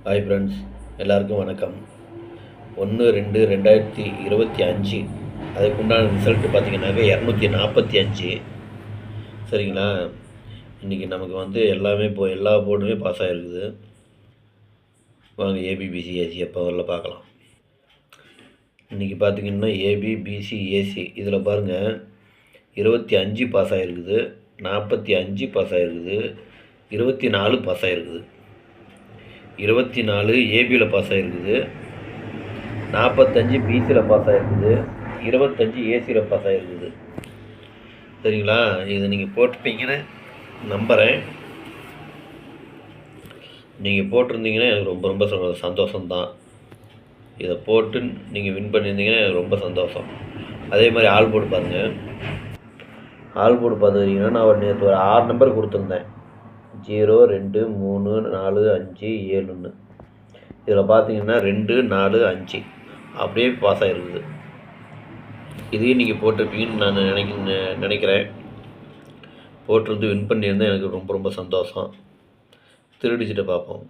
Hi friends, எல்லாருக்கும் வணக்கம். 1/2/2025 அதுக்குண்டான ரிசல்ட்டு பார்த்தீங்கன்னாக்க 245. சரிங்களா? இன்றைக்கி நமக்கு எல்லாமே எல்லா போர்டுமே பாஸ் ஆகிருக்குது. வாங்க ஏபிபிசிஏசி எப்போ வரல பார்க்கலாம். இன்றைக்கி பார்த்தீங்கன்னா ஏபிபிசிஏசி இதில் பாருங்கள், 25 பாஸ் ஆகிருக்குது, 45 பாஸ் ஆகிருக்குது, 24 பாஸ் ஆகிருக்குது, 24 ஏபியில் பாஸ் ஆகிருக்குது, 45 பிசியில் பாஸ் ஆகிருக்குது, 25 ஏசியில் பாஸ் ஆகிருக்குது. சரிங்களா? இதை நீங்கள் போட்டுப்பீங்கன்னு நம்புகிறேன். நீங்கள் போட்டிருந்தீங்கன்னா எனக்கு ரொம்ப ரொம்ப சந்தோஷம்தான். இதை போட்டு நீங்கள் வின் பண்ணியிருந்தீங்கன்னா எனக்கு ரொம்ப சந்தோஷம். அதே மாதிரி ஆல் போர்டு பாருங்கள். ஆல் போர்டு பார்த்துக்கிட்டிங்கன்னா நான் நேற்று ஒரு 6 நம்பர் கொடுத்துருந்தேன். 0, 2, 3, 4, 5, 7ன்னு. இதில் பார்த்தீங்கன்னா 2, 4, 5 அப்படியே பாஸ் ஆகிருக்குது. இதையும் நீங்கள் போட்டிருப்பீங்கன்னு நான் நினைக்கிறேன். போட்டிருந்து வின் பண்ணியிருந்தால் எனக்கு ரொம்ப ரொம்ப சந்தோஷம். டிஜிட்டை பார்ப்போம்.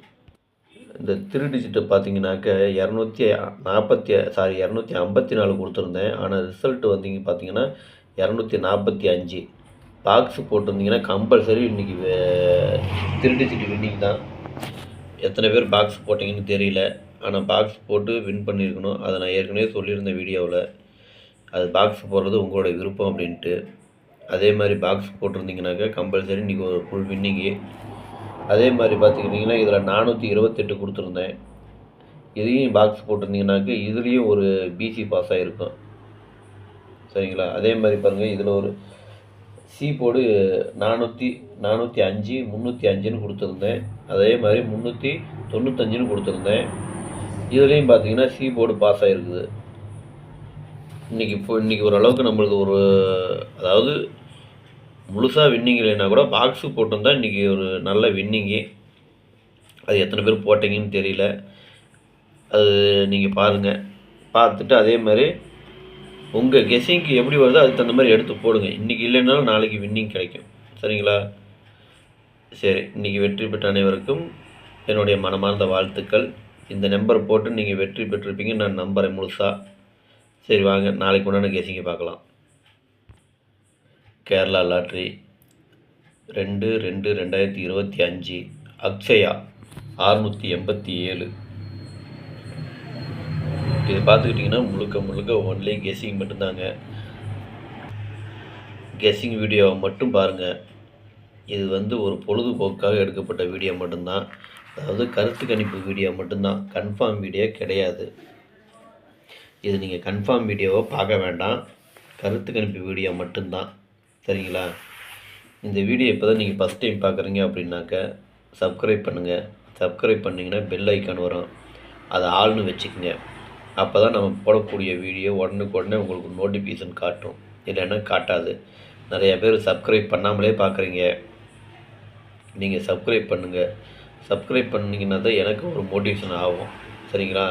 இந்த டிஜிட்டை பார்த்தீங்கன்னாக்க 254 கொடுத்துருந்தேன். ஆனால் ரிசல்ட்டு பார்த்தீங்கன்னா 245. பாக்ஸ் போட்டிருந்தீங்கன்னா கம்பல்சரி இன்றைக்கி டிஜிட் வின்னிங் தான். எத்தனை பேர் பாக்ஸ் போட்டிங்கன்னு தெரியல. ஆனால் பாக்ஸ் போட்டு வின் பண்ணியிருக்கணும். அதை நான் ஏற்கனவே சொல்லியிருந்தேன் வீடியோவில். அது பாக்ஸ் போடுறது உங்களோட விருப்பம் அப்படின்ட்டு. அதே மாதிரி பாக்ஸ் போட்டிருந்தீங்கன்னாக்கா கம்பல்சரி இன்றைக்கி ஒரு ஃபுல் வின்னிங்கு. அதே மாதிரி பார்த்துக்கிட்டிங்கன்னா இதில் 428 கொடுத்துருந்தேன். இதையும் பாக்ஸ் போட்டிருந்தீங்கன்னாக்க இதுலேயும் ஒரு பிசி பாஸ் ஆகிருக்கும். சரிங்களா? அதே மாதிரி பாருங்கள், இதில் ஒரு சி போர்டு 405 305ன்னு கொடுத்துருந்தேன். அதே மாதிரி 395ன்னு கொடுத்துருந்தேன். இதுலேயும் பார்த்தீங்கன்னா சி போர்டு பாஸ் ஆகிருக்குது. இன்றைக்கி ஓரளவுக்கு நம்மளுக்கு ஒரு, அதாவது முழுசாக வின்னிங் இல்லைன்னா கூட பாக்ஸு போட்டிருந்தா இன்றைக்கி ஒரு நல்ல வின்னிங்கு. அது எத்தனை பேர் போட்டிங்கன்னு தெரியல. அது நீங்கள் பாருங்கள். பார்த்துட்டு அதே மாதிரி உங்கள் கெஸ்ஸிங்க்கு எப்படி வருதோ அதுக்கு தகுந்த மாதிரி எடுத்து போடுங்க. இன்றைக்கி இல்லைன்னாலும் நாளைக்கு வின்னிங் கிடைக்கும். சரிங்களா? சரி, இன்றைக்கி வெற்றி பெற்ற அனைவருக்கும் என்னுடைய மனமார்ந்த வாழ்த்துக்கள். இந்த நம்பர் போட்டு நீங்கள் வெற்றி பெற்றிருப்பீங்கன்னு நான் நம்புகிறேன் முழுசாக. சரி வாங்க, நாளைக்கு உண்டான கெஸ்ஸிங்கை பார்க்கலாம். கேரளா லாட்ரி 2/2/2025 அக்ஷயா 687. இது பார்த்துக்கிட்டிங்கன்னா முழுக்க ஒன்லி கெஸ்ஸிங் மட்டும்தாங்க. கெஸ்ஸிங் வீடியோவை மட்டும் பாருங்கள். இது ஒரு பொழுதுபோக்காக எடுக்கப்பட்ட வீடியோ மட்டும்தான். அதாவது கருத்து கணிப்பு வீடியோ மட்டும்தான், கன்ஃபார்ம் வீடியோ கிடையாது. இது நீங்கள் கன்ஃபார்ம் வீடியோவை பார்க்க வேண்டாம், கருத்து கணிப்பு வீடியோ மட்டும்தான். சரிங்களா? இந்த வீடியோ இப்போ தான் நீங்கள் ஃபஸ்ட் டைம் பார்க்குறீங்க அப்படின்னாக்க சப்ஸ்கிரைப் பண்ணுங்கள். சப்ஸ்கிரைப் பண்ணிங்கன்னா பெல் ஐக்கான் வரும், அதை ஆள்னு வச்சுக்கோங்க. அப்போ தான் நம்ம போடக்கூடிய வீடியோ உடனே உங்களுக்கு நோட்டிஃபிகேஷன் காட்டும். இல்லைன்னா காட்டாது. நிறைய பேர் சப்ஸ்கிரைப் பண்ணாமலே பார்க்குறீங்க. நீங்கள் சப்ஸ்கிரைப் பண்ணுங்கள். சப்ஸ்கிரைப் பண்ணிங்கன்னா தான் எனக்கு ஒரு மோட்டிவேஷன் ஆகும். சரிங்களா?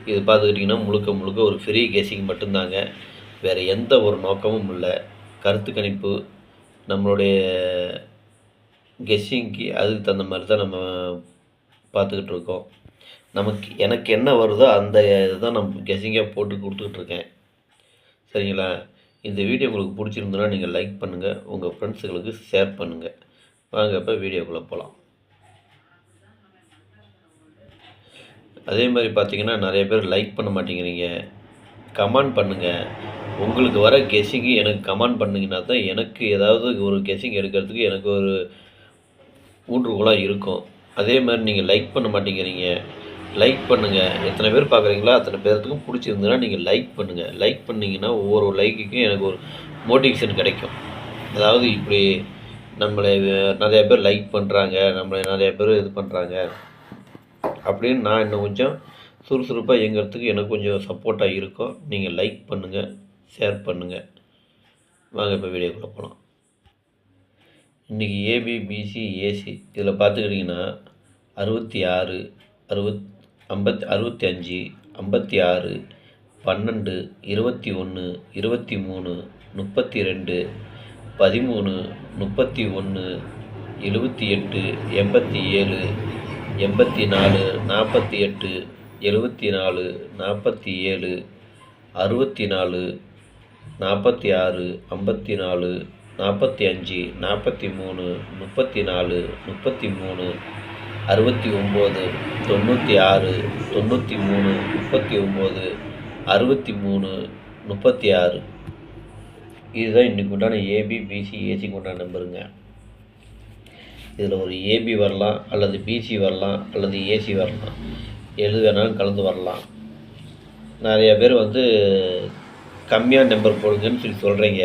இது பார்த்துக்கிட்டிங்கன்னா முழுக்க ஒரு ஃப்ரீ கெஸ்ஸிங் மட்டும்தாங்க. வேறு எந்த ஒரு நோக்கமும் இல்லை. கருத்து கணிப்பு நம்மளுடைய கெஸ்ஸிங்க்கு அதுக்கு தகுந்த மாதிரி தான் நம்ம பார்த்துக்கிட்டு இருக்கோம். எனக்கு என்ன வருதோ அந்த இதுதான் நம்ம கெஸ்ஸிங்காக போட்டு கொடுத்துட்ருக்கேன். சரிங்களா? இந்த வீடியோ உங்களுக்கு பிடிச்சிருந்ததுன்னா நீங்கள் லைக் பண்ணுங்கள், உங்கள் ஃப்ரெண்ட்ஸுகளுக்கு ஷேர் பண்ணுங்கள். வாங்க இப்போ வீடியோக்குள்ளே போகலாம். அதே மாதிரி பார்த்தீங்கன்னா நிறைய பேர் லைக் பண்ண மாட்டேங்கிறீங்க. கமெண்ட் பண்ணுங்கள். உங்களுக்கு வர கெஸ்ஸிங்கு எனக்கு கமெண்ட் பண்ணிங்கன்னா தான் எனக்கு ஏதாவது ஒரு கெஸ்ஸிங் எடுக்கிறதுக்கு எனக்கு ஒரு ஊன்றுகோலாக இருக்கும். அதே மாதிரி நீங்கள் லைக் பண்ண மாட்டேங்கிறீங்க. லைக் பண்ணுங்கள். எத்தனை பேர் பார்க்குறீங்களோ அத்தனை பேர்த்துக்கும் பிடிச்சிருந்ததுன்னா நீங்கள் லைக் பண்ணுங்கள். லைக் பண்ணிங்கன்னா ஒவ்வொரு லைக்குக்கும் எனக்கு ஒரு மோட்டிவேஷன் கிடைக்கும். அதாவது இப்படி நம்மளை நிறைய பேர் லைக் பண்ணுறாங்க, நம்மளை நிறைய பேர் இது பண்ணுறாங்க அப்படின்னு நான் இன்னும் கொஞ்சம் சுறுசுறுப்பாக இயங்கிறதுக்கு எனக்கு கொஞ்சம் சப்போர்ட்டாக இருக்கும். நீங்கள் லைக் பண்ணுங்கள், ஷேர் பண்ணுங்கள். வாங்க இப்போ வீடியோக்குள்ளே போகலாம். இன்றைக்கி ஏபிபிசி ஏசி இதில் பார்த்துக்கிட்டிங்கன்னா 66 65 56 12 21 23 32 13 31 78 87 84 48 74 47 64 46 54 45 43 34 33 69 96 93 39 63 36. இதுதான் இன்றைக்கு உண்டான ஏபி பிசி ஏசிக்கு உண்டான நம்பருங்க. இதில் ஒரு ஏபி வரலாம், அல்லது பிசி வரலாம், அல்லது ஏசி வரலாம். எது வேணாலும் கலந்து வரலாம். நிறைய பேர் கம்மியான நம்பர் போடுங்கன்னு சொல்கிறீங்க.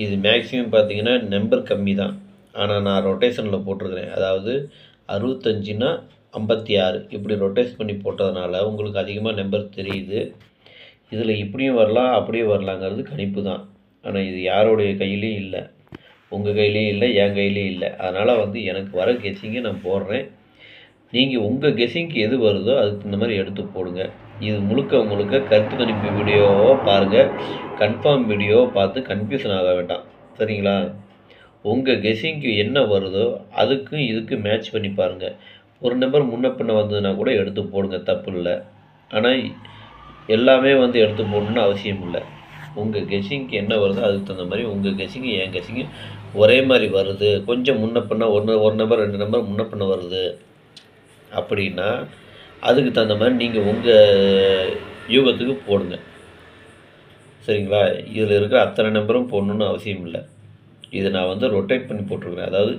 இது மேக்ஸிமம் பார்த்தீங்கன்னா நம்பர் கம்மி தான். ஆனால் நான் ரொட்டேஷனில் போட்டிருக்கிறேன். அதாவது 65னா 56 இப்படி ரொட்டேஷன் பண்ணி போட்டதுனால உங்களுக்கு அதிகமாக நம்பர் தெரியுது. இதில் இப்படியும் வரலாம், அப்படியும் வரலாங்கிறது கணிப்பு தான். ஆனால் இது யாருடைய கையிலையும் இல்லை, உங்கள் கையிலையும் இல்லை, என் கையிலையும் இல்லை. அதனால் எனக்கு வர கெஸ்ஸிங்கை நான் போடுறேன். நீங்கள் உங்கள் கெஸ்ஸிங்க்கு எது வருதோ அதுக்கு இந்த மாதிரி எடுத்து போடுங்க. இது முழுக்க கருத்து கணிப்பு வீடியோவை பாருங்கள். கன்ஃபார்ம் வீடியோவை பார்த்து கன்ஃபியூஷன் ஆக வேண்டாம், சரிங்களா? உங்கள் கெஸ்ஸிங்க்கு என்ன வருதோ அதுக்கும் இதுக்கு மேட்ச் பண்ணி பாருங்கள். ஒரு நம்பர் முன்ன பின்ன வந்ததுன்னா கூட எடுத்து போடுங்க, தப்பு இல்லை. ஆனால் எல்லாமே எடுத்து போடணுன்னு அவசியம் இல்லை. உங்கள் கெஸ்ஸிங்க்கு என்ன வருதோ அதுக்கு தகுந்த மாதிரி உங்கள் கெஸ்ஸிங்கு என் கெஸ்ஸிங்கு ஒரே மாதிரி வருது, கொஞ்சம் முன்ன பின்ன ஒரு நம்பர் 2 நம்பர் முன்ன பின்ன வருது அப்படின்னா அதுக்கு தகுந்த மாதிரி நீங்கள் உங்கள் யூகத்துக்கு போடுங்க, சரிங்களா? இதில் இருக்கிற அத்தனை நம்பரும் போடணுன்னு அவசியம் இல்லை. இதை நான் ரொட்டேட் பண்ணி போட்டிருக்கிறேன். அதாவது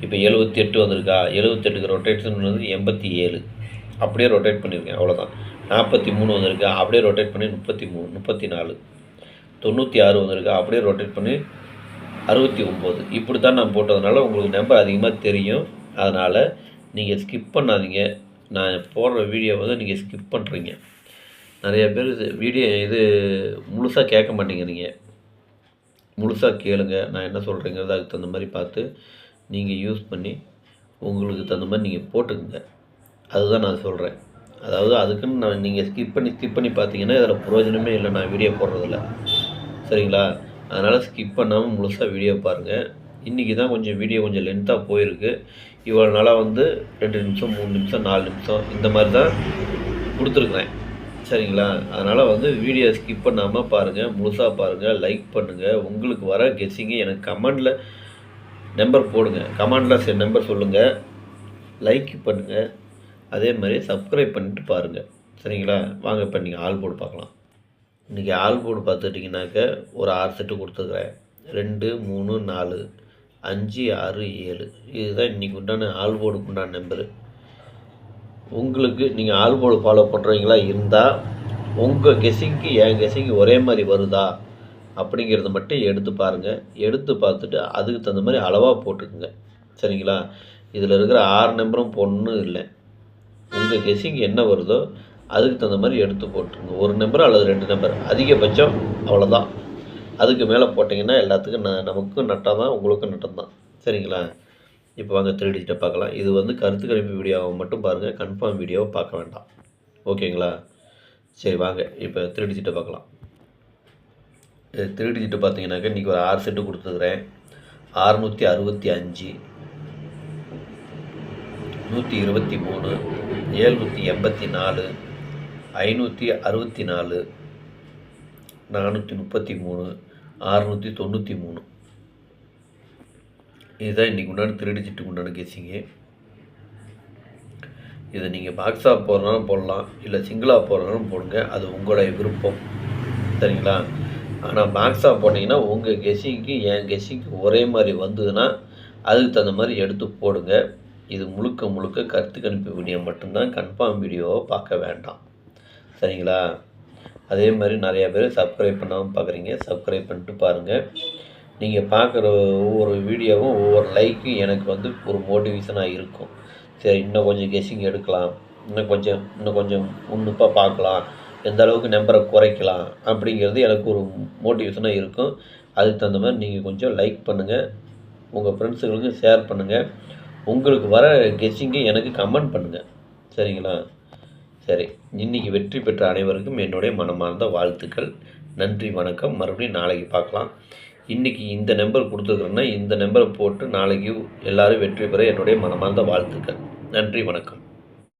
இப்போ 78 வந்திருக்கா, 78க்கு ரொட்டேஷன் 87 அப்படியே ரொட்டேட் பண்ணியிருக்கேன், அவ்வளோதான். 43 வந்திருக்கா, அப்படியே ரொட்டேட் பண்ணி 33 34 96 வந்திருக்கா, அப்படியே ரொட்டேட் பண்ணி 69 இப்படி தான் நான் போட்டதுனால உங்களுக்கு நம்பர் அதிகமாக தெரியும். அதனால் நீங்கள் ஸ்கிப் பண்ணாதீங்க. நான் போடுற வீடியோ நீங்கள் ஸ்கிப் பண்ணுறீங்க. நிறைய பேர் வீடியோ முழுசாக கேட்க மாட்டேங்க. நீங்கள் முழுசாக கேளுங்க, நான் என்ன சொல்கிறேங்கிறது அதுக்கு தகுந்த மாதிரி பார்த்து நீங்கள் யூஸ் பண்ணி உங்களுக்கு தகுந்த மாதிரி நீங்கள் போட்டுக்குங்க. அதுதான் நான் சொல்கிறேன். அதாவது அதுக்குன்னு நீங்கள் ஸ்கிப் பண்ணி பார்த்தீங்கன்னா இதில் பிரயோஜனமே இல்லை, நான் வீடியோ போடுறதில்ல, சரிங்களா? அதனால் ஸ்கிப் பண்ணாமல் முழுசாக வீடியோ பாருங்கள். இன்றைக்கி தான் வீடியோ கொஞ்சம் லென்த்தாக போயிருக்கு. இவ்வளோ நாளாக 2 நிமிஷம் 3 நிமிஷம் 4 நிமிஷம் இந்த மாதிரி தான் கொடுத்துருக்குறேன், சரிங்களா? அதனால் வீடியோ ஸ்கிப் பண்ணாமல் பாருங்கள், முழுசாக பாருங்கள், லைக் பண்ணுங்கள். உங்களுக்கு வர கெஸ்ஸிங்கு எனக்கு கமெண்டில் நம்பர் போடுங்க, கமெண்டில் நம்பர் சொல்லுங்கள், லைக் பண்ணுங்கள். அதே மாதிரி சப்ஸ்கிரைப் பண்ணிட்டு பாருங்கள், சரிங்களா? வாங்க இப்போ நீங்கள் ஆல் போர்டு பார்க்கலாம். இன்றைக்கி ஆல் போர்டு பார்த்துட்டிங்கனாக்க ஒரு 6 செட்டு கொடுத்துருக்குறேன். 2 3 4 5 6 7 இதுதான் இன்றைக்கி உண்டான ஆல் போர்டுக்கு உண்டான நம்பரு. உங்களுக்கு நீங்கள் ஆல் போர்டு ஃபாலோ பண்ணுறீங்களா இருந்தால் உங்கள் கெஸ்ஸிங்க்கு என் கெஸ்ஸிங்கு ஒரே மாதிரி வருதா அப்படிங்கிறத மட்டும் எடுத்து பாருங்கள். எடுத்து பார்த்துட்டு அதுக்கு தகுந்த மாதிரி அளவாக போட்டுக்குங்க, சரிங்களா? இதில் இருக்கிற 6 நம்பரும் போடணுன்னு இல்லை. உங்கள் கெஸ்ஸிங் என்ன வருதோ அதுக்கு தகுந்த மாதிரி எடுத்து போட்டுருங்க. ஒரு நம்பர் அல்லது 2 நம்பர் அதிகபட்சம், அவ்வளோதான். அதுக்கு மேலே போட்டிங்கன்னா எல்லாத்துக்கும் நமக்கும் நட்டம் தான், உங்களுக்கும் நட்டம் தான், சரிங்களா? இப்போ வாங்க 3 டிஜிட்டை பார்க்கலாம். இது கருத்து கணிப்பு வீடியோவை மட்டும் பாருங்கள், கன்ஃபார்ம் வீடியோவை பார்க்க வேண்டாம், ஓகேங்களா? சரி வாங்க இப்போ 3 டிஜிட்டை பார்க்கலாம். 3 டிஜிட்டு பார்த்தீங்கன்னாக்கா இன்றைக்கி ஒரு 6 செட்டு கொடுத்துருக்குறேன். 665 123 784 564 433 693 இதுதான் இன்றைக்கி உண்டான 3 டிஜிட்டுக்கு உண்டான கெஸ்ஸிங்கு. இதை நீங்கள் பாக்ஸாக போடுறனாலும் போடலாம், இல்லை சிங்கிளாக போடுறனாலும் போடுங்க, அது உங்களுடைய விருப்பம், சரிங்களா? ஆனால் பாக்ஸாக போட்டிங்கன்னா உங்கள் கெஸ்ஸிங்க்கு என் கெஸ்ஸிங்க்கு ஒரே மாதிரி வந்ததுன்னா அதுக்கு தகுந்த மாதிரி எடுத்து போடுங்க. இது முழுக்க கருத்து கணிப்பு வீடியோ மட்டும்தான், கன்ஃபார்ம் வீடியோவை பார்க்க வேண்டாம், சரிங்களா? அதே மாதிரி நிறையா பேர் சப்ஸ்கிரைப் பண்ணாமல் பார்க்குறீங்க, சப்ஸ்கிரைப் பண்ணிட்டு பாருங்கள். நீங்கள் பார்க்குற ஒவ்வொரு வீடியோவும் ஒவ்வொரு லைக்கும் எனக்கு ஒரு மோட்டிவேஷனாக இருக்கும். சரி, இன்னும் கொஞ்சம் கெஸ்ஸிங் எடுக்கலாம், இன்னும் கொஞ்சம் உன்னிப்பாக பார்க்கலாம், எந்த அளவுக்கு நம்பரை குறைக்கலாம் அப்படிங்கிறது எனக்கு ஒரு மோட்டிவேஷனாக இருக்கும். அதுக்கு தகுந்த மாதிரி நீங்கள் கொஞ்சம் லைக் பண்ணுங்கள், உங்கள் ஃப்ரெண்ட்ஸுங்களுக்கு ஷேர் பண்ணுங்கள், உங்களுக்கு வர கெஸ்ஸிங்கை எனக்கு கமெண்ட் பண்ணுங்கள், சரிங்களா? சரி, இன்றைக்கி வெற்றி பெற்ற அனைவருக்கும் என்னுடைய மனமார்ந்த வாழ்த்துக்கள். நன்றி, வணக்கம். மறுபடியும் நாளைக்கு பார்க்கலாம். இன்றைக்கி இந்த நம்பர் கொடுத்துருக்குறேன்னா இந்த நம்பரை போட்டு நாளைக்கு எல்லோரும் வெற்றி பெற என்னுடைய மனமார்ந்த வாழ்த்துக்கள். நன்றி, வணக்கம்.